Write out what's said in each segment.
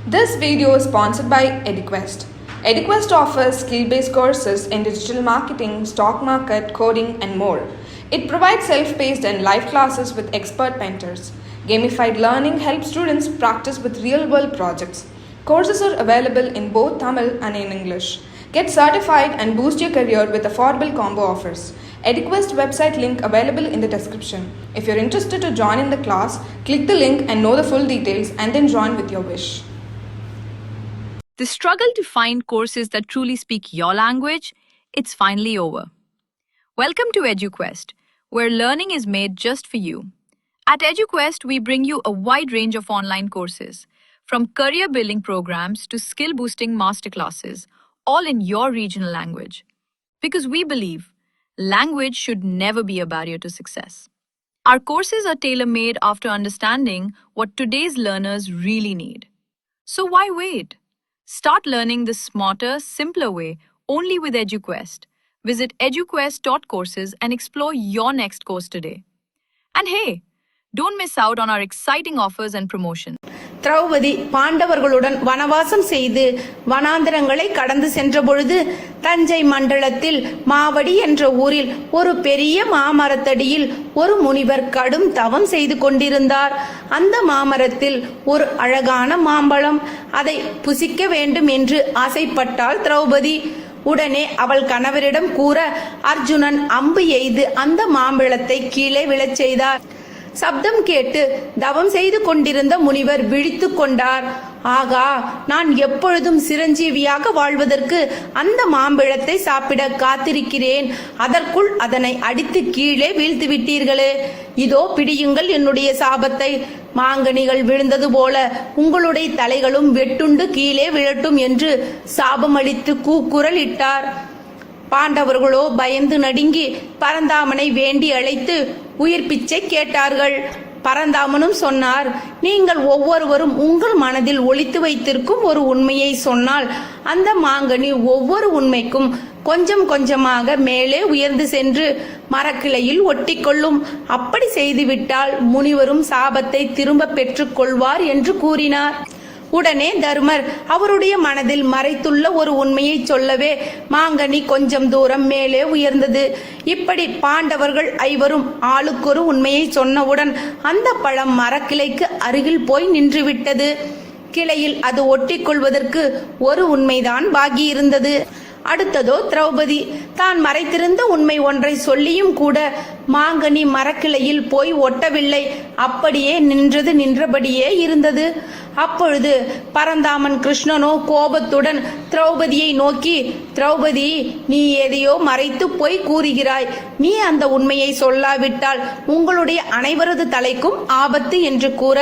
This video is sponsored by EduQuest. EduQuest offers skill-based courses in digital marketing, stock market, coding, and more. It provides self-paced and live classes with expert mentors. Gamified learning helps students practice with real-world projects. Courses are available in both Tamil and in English. Get certified and boost your career with affordable combo offers. EduQuest website link available in the description. If you're interested to join in the class, click the link and know the full details and then join with your wish. The struggle to find courses that truly speak your language, it's finally over. Welcome to EduQuest, where learning is made just for you. At EduQuest, we bring you a wide range of online courses, from career building programs to skill boosting masterclasses, all in your regional language. Because we believe language should never be a barrier to success. Our courses are tailor-made after understanding what today's learners really need. So why wait? Start learning the smarter, simpler way only with EduQuest. Visit eduquest.courses and explore your next course today. And hey, don't miss out on our exciting offers and promotions. Draupadi பாண்டவர்களுடன் வனவாசம் செய்து வனாந்தரங்களை கடந்து சென்ற பொழுது தஞ்சை மண்டலத்தில் மாவடி என்ற ஊரில் ஒரு பெரிய மாமரத்தடியில் ஒரு முனிவர் கடும் தவம் செய்து கொண்டிருந்தார். அந்த மாமரத்தில் ஒரு அழகான மாம்பழம், அதை புசிக்க வேண்டும் என்று ஆசைப்பட்டாள் திரௌபதி. உடனே அவள் கணவரிடம் கூற அர்ஜுனன் அம்பு எய்து அந்த மாம்பழத்தை கீழே விழச் செய்தார். சப்தம் கேட்டு தவம் செய்து கொண்டிருந்த முனிவர் விழித்து கொண்டார். ஆகா, நான் எப்பொழுதும் சிரஞ்சீவியாக வாழ்வதற்கு அந்த மாம்பழத்தை சாப்பிட காத்திருக்கிறேன். அதற்குள் அதனை அடித்து கீழே வீழ்த்து விட்டீர்களே. இதோ பிடியுங்கள் என்னுடைய சாபத்தை. மாங்கனிகள் விழுந்தது போல உங்களுடைய தலைகளும் வெட்டுண்டு கீழே விழட்டும் என்று சாபமளித்து கூக்குரல் இட்டார். பாண்டவர்களோ பயந்து நடுங்கி பரந்தாமனை வேண்டி அழைத்து உயிர் பிச்சை கேட்டார்கள். பரந்தாமனும் சொன்னார், நீங்கள் ஒவ்வொருவரும் உங்கள் மனதில் ஒளித்து வைத்திருக்கும் ஒரு உண்மையை சொன்னால் அந்த மாங்கனி ஒவ்வொரு உண்மைக்கும் கொஞ்சம் கொஞ்சமாக மேலே உயர்ந்து சென்று மரக்கிளையில் ஒட்டிக்கொள்ளும். அப்படி செய்துவிட்டால் முனிவரும் சாபத்தை திரும்ப பெற்றுக் கொள்வார் என்று கூறினார். உடனே தர்மர் அவருடைய மனதில் மறைத்துள்ள ஒரு உண்மையை சொல்லவே மாங்கனி கொஞ்சம் தூரம் மேலே உயர்ந்தது. இப்படி பாண்டவர்கள் ஐவரும் ஆளுக்கொரு உண்மையை சொன்னவுடன் அந்த பழம் மரக்கிளைக்கு அருகில் போய் நின்றுவிட்டது. கிளையில் அது ஒட்டிக்கொள்வதற்கு ஒரு உண்மைதான் பாக்கி இருந்தது. அடுத்ததோ திரௌபதி தான் மறைத்திருந்த உண்மை ஒன்றை சொல்லியும் கூட மாங்கனி மரக்கிளையில் போய் ஒட்டவில்லை. அப்படியே நின்றபடியே இருந்தது. அப்பொழுது பரந்தாமன் கிருஷ்ணனோ கோபத்துடன் திரௌபதியை நோக்கி, திரௌபதி, நீ எதையோ மறைத்து போய் கூறுகிறாய். நீ அந்த உண்மையை சொல்லாவிட்டால் உங்களுடைய அனைவரது தலைக்கும் ஆபத்து என்று கூற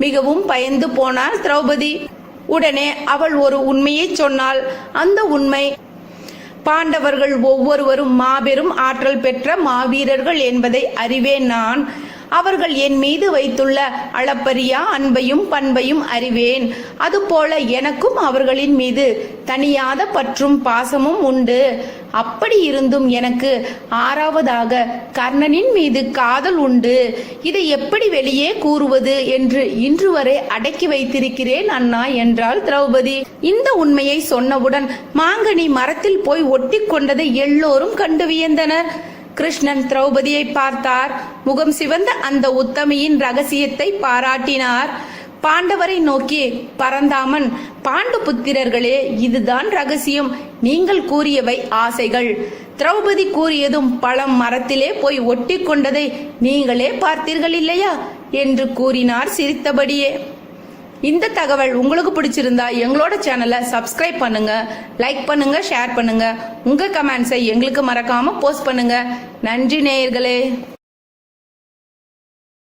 மிகவும் பயந்து போனாள் திரௌபதி. உடனே அவள் ஒரு உண்மையை சொன்னாள். அந்த உண்மை, பாண்டவர்கள் ஒவ்வொருவரும் மாபெரும் ஆற்றல் பெற்ற மாவீரர்கள் என்பதை அறிவேன் நான். அவர்கள் என் மீது வைத்துள்ள அளப்பரியா அன்பையும் பண்பையும் அறிவேன். அதுபோல எனக்கும் அவர்களின் மீது தனியாத பற்றும் பாசமும் உண்டு. அப்படி இருந்தும் எனக்கு ஆறாவதாக கர்ணனின் மீது காதல் உண்டு. இதை எப்படி வெளியே கூறுவது என்று இன்று வரை அடக்கி வைத்திருக்கிறேன் அண்ணா என்றாள் திரௌபதி. இந்த உண்மையை சொன்னவுடன் மாங்கனி மரத்தில் போய் ஒட்டி கொண்டதை எல்லோரும் கண்டு வியந்தனர். கிருஷ்ணன் திரௌபதியை பார்த்தார். முகம் சிவந்த அந்த உத்தமியின் ரகசியத்தை பாராட்டினார். பாண்டவரை நோக்கி பரந்தாமன், பாண்டு புத்திரர்களே, இதுதான் ரகசியம். நீங்கள் கூறியவை ஆசைகள். திரௌபதி கூறியதும் பழம் மரத்திலே போய் ஒட்டி கொண்டதை நீங்களே பார்த்தீர்கள் இல்லையா என்று கூறினார் சிரித்தபடியே. இந்த தகவல் உங்களுக்கு பிடிச்சிருந்தா எங்களோட சேனலை சப்ஸ்கிரைப் பண்ணுங்க, லைக் பண்ணுங்க, ஷேர் பண்ணுங்க. உங்க கமெண்ட்ஸை எங்களுக்கு மறக்காம போஸ்ட் பண்ணுங்க. நன்றி நேயர்களே.